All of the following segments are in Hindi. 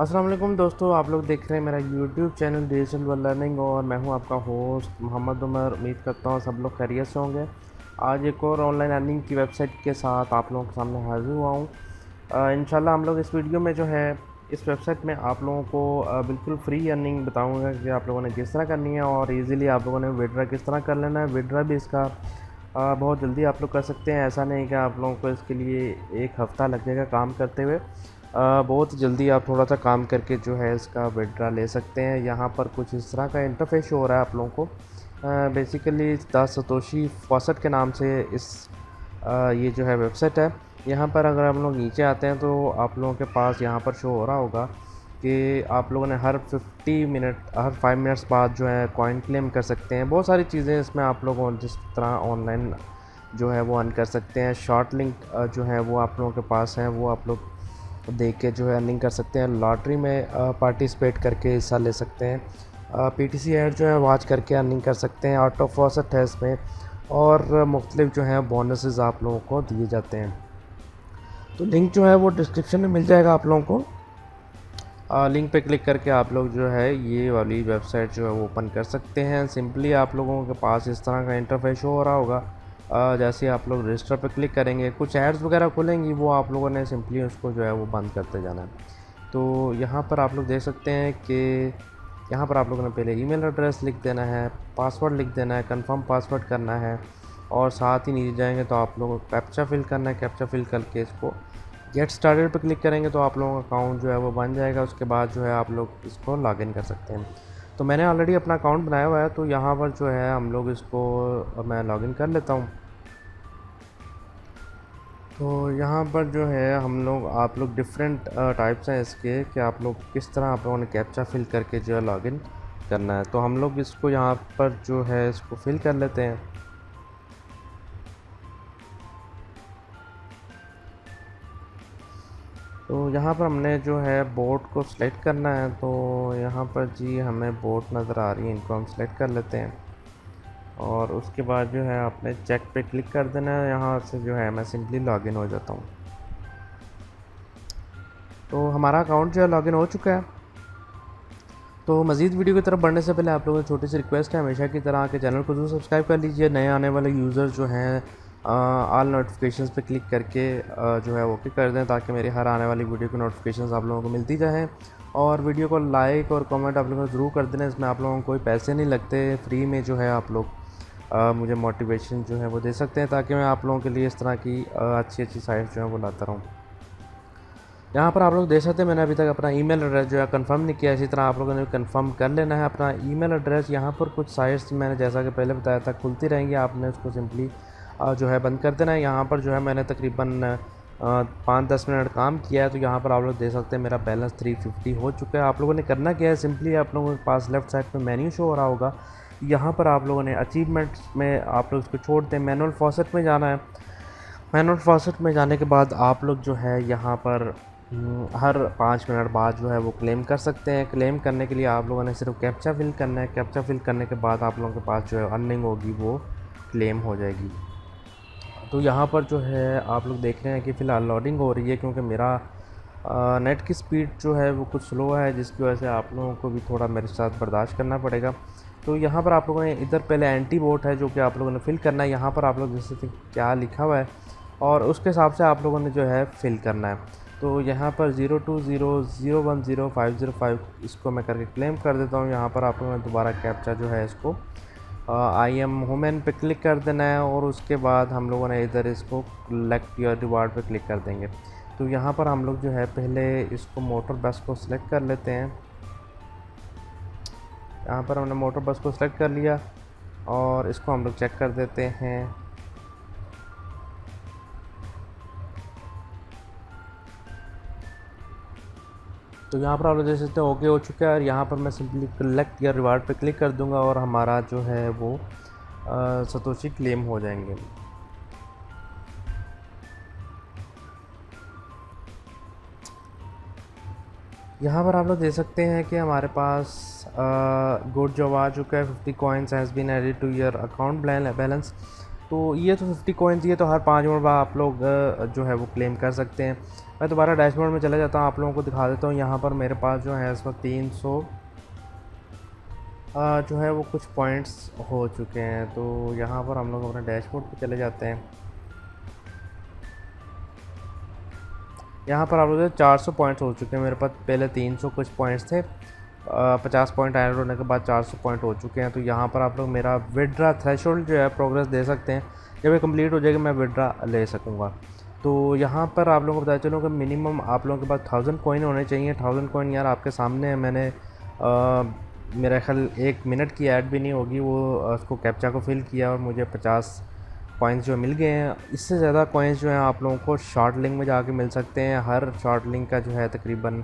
अस्सलाम वालेकुम दोस्तों, आप लोग देख रहे हैं मेरा YouTube channel digital world learning और मैं हूं आपका होस्ट मोहम्मद उमर। उम्मीद करता हूं सब लोग खैरियत से होंगे। आज एक और ऑनलाइन अर्निंग की वेबसाइट के साथ आप लोगों के सामने हाजिर हुआ हूं। इंशाल्लाह हम लोग इस वीडियो में जो है इस वेबसाइट में आप लोगों को बिल्कुल फ्री अर्निंग बताऊँगा कि आप लोगों ने किस तरह करनी है और ईज़िली आप लोगों ने विड्रा किस तरह कर लेना है। विड्रा भी इसका बहुत जल्दी आप लोग कर सकते हैं। ऐसा नहीं कि आप लोगों को इसके लिए एक हफ़्ता लग जाएगा काम करते हुए। बहुत जल्दी आप थोड़ा सा काम करके जो है इसका विड्रा ले सकते हैं। यहाँ पर कुछ इस तरह का इंटरफेस हो रहा है आप लोगों को। बेसिकली द सतोशी फॉसेट के नाम से ये जो है वेबसाइट है। यहाँ पर अगर हम लोग नीचे आते हैं तो आप लोगों के पास यहाँ पर शो हो रहा होगा कि आप लोगों ने हर 5 मिनट्स बाद जो है कॉइन क्लेम कर सकते हैं। बहुत सारी चीज़ें इसमें आप लोगों जिस तरह ऑनलाइन जो है वो अर्न कर सकते हैं। शॉर्ट लिंक जो है वो आप लोगों के पास हैं, वो आप लोग देख के जो है अर्निंग कर सकते हैं। लॉटरी में पार्टिसिपेट करके हिस्सा ले सकते हैं। पीटीसी ऐड जो है वॉच करके अर्निंग कर सकते हैं। आउट ऑफ फॉसेट है इसमें और मुख्तलिफ जो है बोनसेस आप लोगों को दिए जाते हैं। तो लिंक जो है वो डिस्क्रिप्शन में मिल जाएगा आप लोगों को। लिंक पे क्लिक करके आप लोग जो है ये वाली वेबसाइट जो है वो ओपन कर सकते हैं। सिंपली आप लोगों के पास इस तरह का इंटरफेस हो रहा होगा। जैसे आप लोग रजिस्टर पे क्लिक करेंगे, कुछ एड्स वगैरह खुलेंगी, वो आप लोगों ने सिंपली उसको जो है वो बंद करते जाना है। तो यहाँ पर आप लोग देख सकते हैं कि यहाँ पर आप लोगों ने पहले ईमेल एड्रेस लिख देना है, पासवर्ड लिख देना है, कंफर्म पासवर्ड करना है और साथ ही नीचे जाएंगे तो आप लोगों को कैप्चा फिल करना है। कैप्चा फिल करके इसको गेट स्टार्टेड पे क्लिक करेंगे तो आप लोगों का अकाउंट जो है वो बन जाएगा। उसके बाद जो है आप लोग इसको लॉगिन कर सकते हैं। तो मैंने ऑलरेडी अपना अकाउंट बनाया हुआ है, तो यहाँ पर जो है हम लोग इसको मैं लॉगिन कर लेता हूँ। तो यहाँ पर जो है हम लोग आप लोग डिफरेंट टाइप्स हैं इसके कि आप लोग किस तरह आप लोगों ने कैप्चा फिल करके जो है लॉगिन करना है। तो हम लोग इसको यहाँ पर जो है इसको फिल कर लेते हैं। तो यहाँ पर हमने जो है बोट को सिलेक्ट करना है। तो यहाँ पर जी हमें बोट नज़र आ रही है, इनको हम सिलेक्ट कर लेते हैं और उसके बाद जो है आपने चेक पे क्लिक कर देना है। यहाँ से जो है मैं सिंपली लॉगिन हो जाता हूँ। तो हमारा अकाउंट जो है लॉगिन हो चुका है। तो मज़ीद वीडियो की तरफ बढ़ने से पहले आप लोगों को छोटी सी रिक्वेस्ट है, हमेशा की तरह के चैनल को जरूर सब्सक्राइब कर लीजिए। नए आने वाले यूज़र जो हैं ऑल नोटिफिकेशंस पे क्लिक करके जो है ओके कर दें ताकि मेरी हर आने वाली वीडियो की नोटिफिकेशंस आप लोगों को मिलती जाएँ। और वीडियो को लाइक और कमेंट आप लोगों को ज़रूर कर देना। इसमें आप लोगों को कोई पैसे नहीं लगते, फ्री में जो है आप लोग मुझे मोटिवेशन जो है वो दे सकते हैं ताकि मैं आप लोगों के लिए इस तरह की अच्छी अच्छी साइट्स जो है वो लाता रहूँ। यहाँ पर आप लोग देख सकते हैं मैंने अभी तक अपना ईमेल एड्रेस जो है कंफर्म नहीं किया। इसी तरह आप लोगों ने कंफर्म कर लेना है अपना ईमेल एड्रेस। यहाँ पर कुछ साइट्स मैंने जैसा कि पहले बताया था खुलती रहेंगी, आपने उसको सिंपली जो है बंद कर देना है। यहाँ पर जो है मैंने तकरीबन 5-10 मिनट काम किया है। तो यहाँ पर आप लोग देख सकते हैं मेरा बैलेंस 350 हो चुका है। आप लोगों ने करना क्या है, सिंपली आप लोगों के पास लेफ्ट साइड में मेन्यू शो हो रहा होगा। यहाँ पर आप लोगों ने अचीवमेंट्स में आप लोग इसको छोड़ दें, मैनुअल फॉसेट में जाना है। मैनुअल फॉसेट में जाने के बाद आप लोग जो है यहाँ पर हर 5 मिनट बाद जो है वो क्लेम कर सकते हैं। क्लेम करने के लिए आप लोगों ने सिर्फ कैप्चा फिल करना है। कैप्चा फिल करने के बाद आप लोगों के पास जो है अर्निंग होगी वो क्लेम हो जाएगी। तो यहाँ पर जो है आप लोग देख रहे हैं कि फ़िलहाल लोडिंग हो रही है क्योंकि मेरा नेट की स्पीड जो है वो कुछ स्लो है, जिसकी वजह से आप लोगों को भी थोड़ा मेरे साथ बर्दाश्त करना पड़ेगा। तो यहाँ पर आप लोगों ने इधर पहले एंटी बोट है जो कि आप लोगों ने फ़िल करना है। यहाँ पर आप लोग जैसे क्या लिखा हुआ है और उसके हिसाब से आप लोगों ने जो है फ़िल करना है। तो यहाँ पर 0200100505 इसको मैं करके क्लेम कर देता हूँ। यहाँ पर आप लोगों ने दोबारा कैप्चा जो है इसको आई एम वुमेन पे क्लिक कर देना है और उसके बाद हम लोगों ने इधर इसको कलेक्ट योर रिवार्ड पे क्लिक कर देंगे। तो यहाँ पर हम लोग जो है पहले इसको मोटर बस को सिलेक्ट कर लेते हैं। यहाँ पर हमने मोटर बस को सिलेक्ट कर लिया और इसको हम लोग चेक कर देते हैं। तो यहाँ पर आप लोग देख सकते हैं ओके हो चुका है और यहाँ पर मैं सिंपली कलेक्ट या रिवार्ड पे क्लिक कर दूंगा और हमारा जो है वो सतोशी क्लेम हो जाएंगे। यहाँ पर आप लोग देख सकते हैं कि हमारे पास गुड जॉब आ चुका है। 50 coins has been added to your account balance. तो ये तो 50 कॉइन्स, ये तो हर 5 मिनट बाद आप लोग जो है वो क्लेम कर सकते हैं। मैं दोबारा डैशबोर्ड में चला जाता हूँ, आप लोगों को दिखा देता हूँ। यहाँ पर मेरे पास जो है इस वक्त 300 जो है वो कुछ पॉइंट्स हो चुके हैं। तो यहाँ पर हम लोग अपने डैशबोर्ड पे चले जाते हैं। यहाँ पर आप लोग 400 पॉइंट्स हो चुके हैं मेरे पास, पहले 300 कुछ पॉइंट्स थे। 50 पॉइंट ऐड होने के बाद 400 पॉइंट हो चुके हैं। तो यहाँ पर आप लोग मेरा विड्रा थ्रेशोल्ड जो है प्रोग्रेस दे सकते हैं। जब ये कंप्लीट हो जाएगी मैं विड्रा ले सकूँगा। तो यहाँ पर आप लोगों को बताया चलो कि मिनिमम आप लोगों के पास 1000 कॉइन होने चाहिए। 1000 कॉइन यार आपके सामने है, मैंने मेरा ख्याल 1 मिनट की ऐड भी नहीं होगी, वो उसको कैप्चा को फिल किया और मुझे 50 कॉइन्स जो मिल गए हैं। इससे ज़्यादा कॉइन्स जो हैं आप लोगों को शॉर्ट लिंक में जाके मिल सकते हैं। हर शॉर्ट लिंक का जो है तकरीबन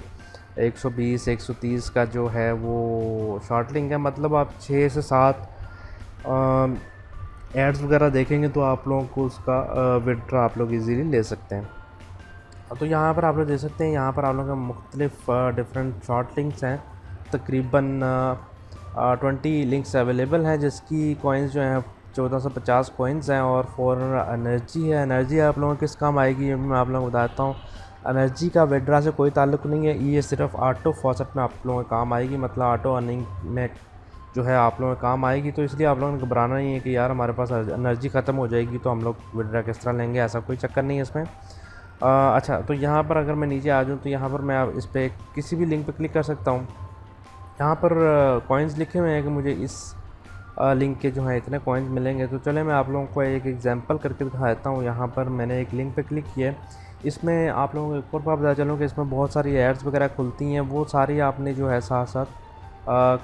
120-130 का जो है वो शॉर्ट लिंक है। मतलब आप 6 से 7 एड्स वगैरह देखेंगे तो आप लोगों को उसका विड्रॉ आप लोग इजीली ले सकते हैं। तो यहाँ पर आप लोग देख सकते हैं, यहाँ पर आप लोगों का मुख्तलिफ डिफरेंट शॉर्ट लिंक्स हैं। तकरीबन 20 लिंक्स अवेलेबल हैं, जिसकी कॉइन्स जो हैं 1450 कॉइन्स हैं। और फॉर एनर्जी है, एनर्जी आप लोगों को किस काम आएगी ये भी मैं आप लोगों को बताता हूँ। एनर्जी का विड्रॉ से कोई ताल्लुक नहीं है, ये सिर्फ ऑटो फॉसेट में आप लोगों को काम आएगी, मतलब ऑटो अर्निंग में जो है आप लोगों को काम आएगी। तो इसलिए आप लोगों को घबराना नहीं है कि यार हमारे पास एनर्जी ख़त्म हो जाएगी तो हम लोग विड्रॉ किस तरह लेंगे, ऐसा कोई चक्कर नहीं है इसमें। अच्छा, तो यहाँ पर अगर मैं नीचे आ जाऊँ तो यहाँ पर मैं इस पर किसी भी लिंक पर क्लिक कर सकता हूँ। यहाँ पर कॉइन्स लिखे हुए हैं कि मुझे इस लिंक के जो है इतने कॉइन्स मिलेंगे। तो चले मैं आप लोगों को एक एग्जांपल करके दिखा देता हूँ। यहाँ पर मैंने एक लिंक पे क्लिक किया, इसमें आप लोगों को एक और बात बता चलूँ कि इसमें बहुत सारी एड्स वगैरह खुलती हैं, वो सारी आपने जो है साथ साथ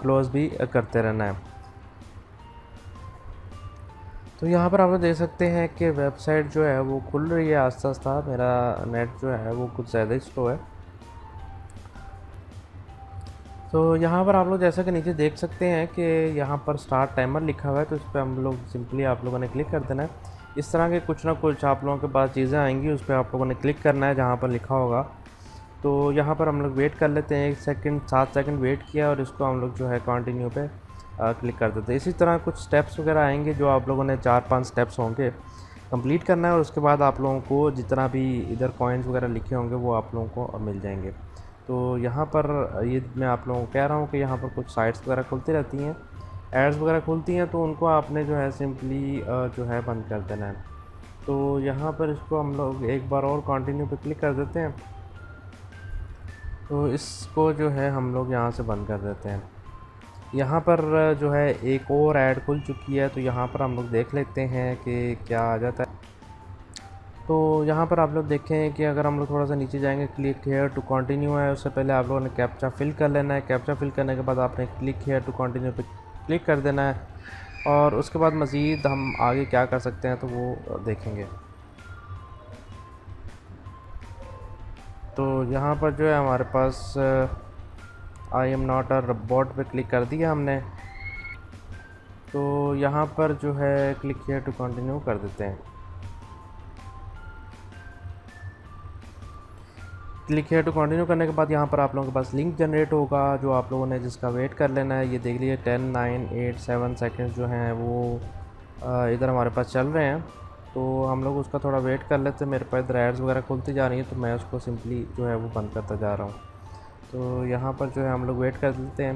क्लोज़ भी करते रहना है। तो यहाँ पर आप लोग देख सकते हैं कि वेबसाइट जो है वो खुल रही है आस्ता आस्ता। मेरा नेट जो है वो कुछ ज़्यादा ही स्लो है। तो यहाँ पर आप लोग जैसा कि नीचे देख सकते हैं कि यहाँ पर स्टार्ट टाइमर लिखा हुआ है, तो इस पर हम लोग सिंपली आप लोगों ने क्लिक कर देना है। इस तरह के कुछ ना कुछ आप लोगों के पास चीज़ें आएंगी, उस पर आप लोगों ने क्लिक करना है जहाँ पर लिखा होगा। तो यहाँ पर हम लोग वेट कर लेते हैं 1 सेकंड, 7 सेकंड वेट किया और इसको हम लोग जो है कंटिन्यू पे क्लिक कर देते हैं। इसी तरह कुछ स्टेप्स वगैरह आएंगे जो आप लोगों ने 4-5 स्टेप्स होंगे कंप्लीट करना है, और उसके बाद आप लोगों को जितना भी इधर कॉइन्स वगैरह लिखे होंगे वो आप लोगों को मिल जाएंगे। तो यहाँ पर ये मैं आप लोगों को कह रहा हूँ कि यहाँ पर कुछ साइट्स वगैरह खुलती रहती हैं, एड्स वगैरह खुलती हैं, तो उनको आपने जो है सिंपली जो है बंद कर देना है। तो यहाँ पर इसको हम लोग एक बार और कंटिन्यू पे क्लिक कर देते हैं। तो इसको जो है हम लोग यहाँ से बंद कर देते हैं। यहाँ पर जो है एक और ऐड खुल चुकी है, तो यहाँ पर हम लोग देख लेते हैं कि क्या आ जाता है। तो यहाँ पर आप लोग देखें कि अगर हम लोग थोड़ा सा नीचे जाएंगे, क्लिक हेयर टू कंटिन्यू है, उससे पहले आप लोगों ने कैप्चा फिल कर लेना है। कैप्चा फिल करने के बाद आपने क्लिक हेयर टू कंटिन्यू पे क्लिक कर देना है, और उसके बाद मज़ीद हम आगे क्या कर सकते हैं तो वो देखेंगे। तो यहाँ पर जो है हमारे पास I am not a robot पे क्लिक कर दिया हमने। तो यहाँ पर जो है क्लिक हेयर टू कंटिन्यू कर देते हैं। क्लिक हेयर टू कंटिन्यू करने के बाद यहाँ पर आप लोगों के पास लिंक जनरेट होगा, जो आप लोगों ने जिसका वेट कर लेना है। ये देख लीजिए 10, 9, 8, 7 सेकेंड्स जो हैं वो इधर हमारे पास चल रहे हैं। तो हम लोग उसका थोड़ा वेट कर लेते हैं। मेरे पास इधर एड्स वगैरह खुलती जा रही है, तो मैं उसको सिंपली जो है वो बंद करता जा रहा हूँ। तो यहाँ पर जो है हम लोग वेट कर लेते हैं।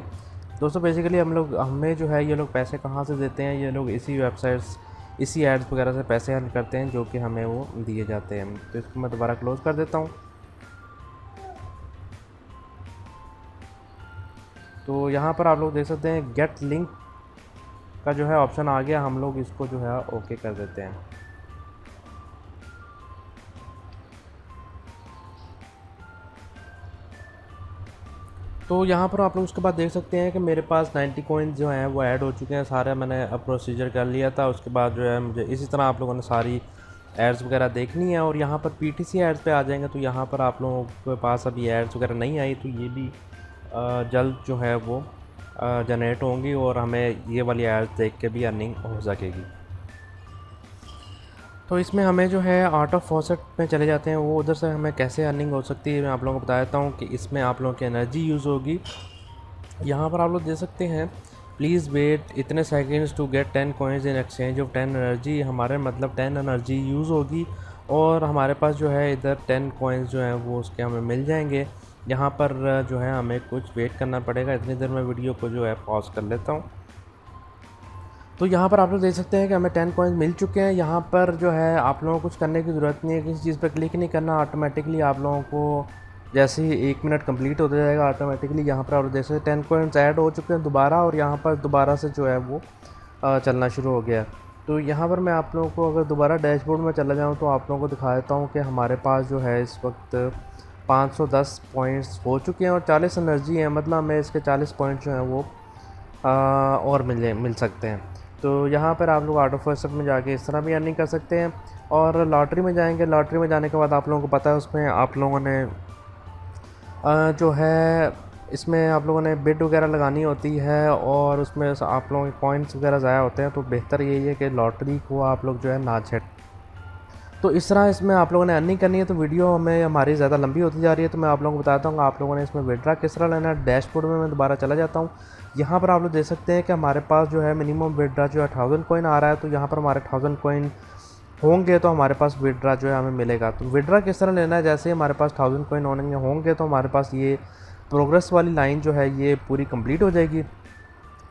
दोस्तों बेसिकली हमें जो है ये लोग पैसे कहाँ से देते हैं, ये लोग इसी वेबसाइट्स, इसी एड्स वगैरह से पैसे अर्न करते हैं जो कि हमें वो दिए जाते हैं। तो इसको मैं दोबारा क्लोज़ कर देता हूँ। तो यहाँ पर आप लोग देख सकते हैं गेट लिंक का जो है ऑप्शन आ गया, हम लोग इसको जो है ओके कर देते हैं। तो यहाँ पर आप लोग उसके बाद देख सकते हैं कि मेरे पास 90 कॉइन्स जो हैं वो ऐड हो चुके हैं सारे। मैंने अब प्रोसीजर कर लिया था, उसके बाद जो है मुझे इसी तरह आप लोगों ने सारी एड्स वगैरह देखनी है। और यहाँ पर पीटीसी एड्स पे आ जाएंगे, तो यहाँ पर आप लोगों के पास अभी एड्स वगैरह नहीं आई, तो ये भी जल्द जो है वो जनरेट होंगी और हमें ये वाली एड्स देख के भी अर्निंग हो सकेगी। तो इसमें हमें जो है आर्ट ऑफ फॉसेट में चले जाते हैं, वो उधर से हमें कैसे अर्निंग हो सकती है मैं आप लोगों को बता देता हूँ कि इसमें आप लोगों की एनर्जी यूज़ होगी। यहाँ पर आप लोग देख सकते हैं प्लीज़ वेट इतने seconds to get 10 coins in exchange of 10 energy. हमारे मतलब 10 एनर्जी यूज़ होगी और हमारे पास जो है इधर 10 कॉइन्स जो हैं वो उसके हमें मिल जाएंगे। यहाँ पर जो है हमें कुछ वेट करना पड़ेगा। इतनी देर में वीडियो को जो है पॉज कर लेता हूँ। तो यहाँ पर आप लोग देख सकते हैं कि हमें 10 कॉइन्स मिल चुके हैं। यहाँ पर जो है आप लोगों को कुछ करने की ज़रूरत नहीं है, किसी चीज़ पर क्लिक नहीं करना। ऑटोमेटिकली आप लोगों को जैसे ही 1 मिनट कंप्लीट होता जाएगा ऑटोमेटिकली यहाँ पर आप लोग देख सकते हैं 10 कॉइन्स ऐड हो चुके हैं दोबारा, और यहाँ पर दोबारा से जो है वो चलना शुरू हो गया। तो यहाँ पर मैं आप लोगों को अगर दोबारा डैशबोर्ड में चला जाऊँ तो आप लोगों को दिखा देता हूँ कि हमारे पास जो है इस वक्त 510 पॉइंट्स हो चुके हैं और 40 एनर्जी है। मतलब हमें इसके 40 पॉइंट जो हैं वो और मिल सकते हैं। तो यहाँ पर आप लोग ऑटो फर्स्ट में जाके इस तरह भी अर्निंग कर सकते हैं। और लॉटरी में जाएंगे, लॉटरी में जाने के बाद आप लोगों को पता है उसमें आप लोगों ने जो है इसमें आप लोगों ने बिड वगैरह लगानी होती है और उसमें आप लोगों के पॉइंट्स वगैरह ज़ाया होते हैं। तो बेहतर यही है कि लॉटरी को आप लोग जो है ना छेड़। तो इस तरह इसमें आप लोगों ने अर्निंग करनी है। तो वीडियो हमारी ज़्यादा लंबी होती जा रही है, तो मैं आप लोगों को बताता हूँ आप लोगों ने इसमें विड्रा किस तरह लेना है। डैशबोर्ड में मैं दोबारा चला जाता हूँ। यहाँ पर आप लोग देख सकते हैं कि हमारे पास जो है मिनिमम विड्रा जो है 1000 कॉइन आ रहा है। तो यहाँ पर हमारे 1000 कॉइन होंगे तो हमारे पास विड्रा जो है हमें मिलेगा। तो विड्रा किस तरह लेना है, जैसे हमारे पास 1000 कॉइन होंगे तो हमारे पास ये प्रोग्रेस वाली लाइन जो है ये पूरी कंप्लीट हो जाएगी,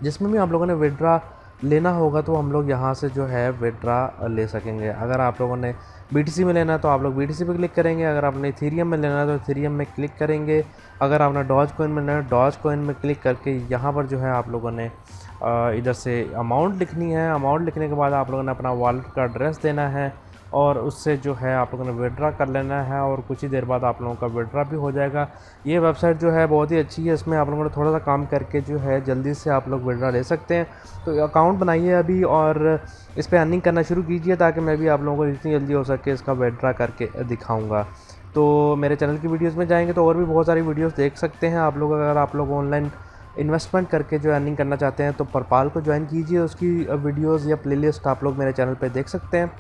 जिसमें भी आप लोगों ने विड्रा लेना होगा तो हम लोग यहाँ से जो है विड्रा ले सकेंगे। अगर आप लोगों ने BTC में लेना है तो आप लोग BTC पे क्लिक करेंगे। अगर आपने इथेरियम में लेना है तो इथेरियम में क्लिक करेंगे। अगर आपने डॉज कॉइन में लेना है डॉज कॉइन में क्लिक करके यहाँ पर जो है आप लोगों ने इधर से अमाउंट लिखनी है। अमाउंट लिखने के बाद आप लोगों ने अपना वॉलेट का एड्रेस देना है और उससे जो है आप लोगों ने विड्रा कर लेना है और कुछ ही देर बाद आप लोगों का विड्रा भी हो जाएगा। ये वेबसाइट जो है बहुत ही अच्छी है, इसमें आप लोगों ने थोड़ा सा काम करके जो है जल्दी से आप लोग विड्रा ले सकते हैं। तो अकाउंट बनाइए अभी और इस पर अर्निंग करना शुरू कीजिए ताकि मैं भी आप लोगों को जितनी जल्दी हो सके इसका विड्रा करके दिखाऊँगा। तो मेरे चैनल की वीडियोज़ में जाएँगे तो और भी बहुत सारी वीडियोज़ देख सकते हैं आप लोग। अगर आप लोग ऑनलाइन इन्वेस्टमेंट करके जो अर्निंग करना चाहते हैं तो परपाल को ज्वाइन कीजिए, उसकी वीडियोज़ या प्लेलिस्ट आप लोग मेरे चैनल पर देख सकते हैं।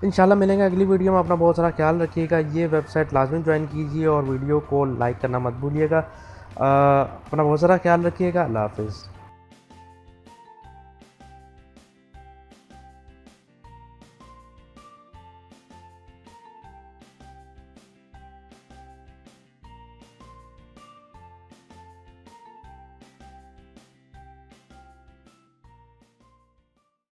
इंशाल्लाह मिलेंगे अगली वीडियो में। अपना बहुत सारा ख्याल रखिएगा। ये वेबसाइट लाजमी ज्वाइन कीजिए और वीडियो को लाइक करना मत भूलिएगा। अपना बहुत सारा ख्याल रखिएगा। अल्लाह हाफ़िज़।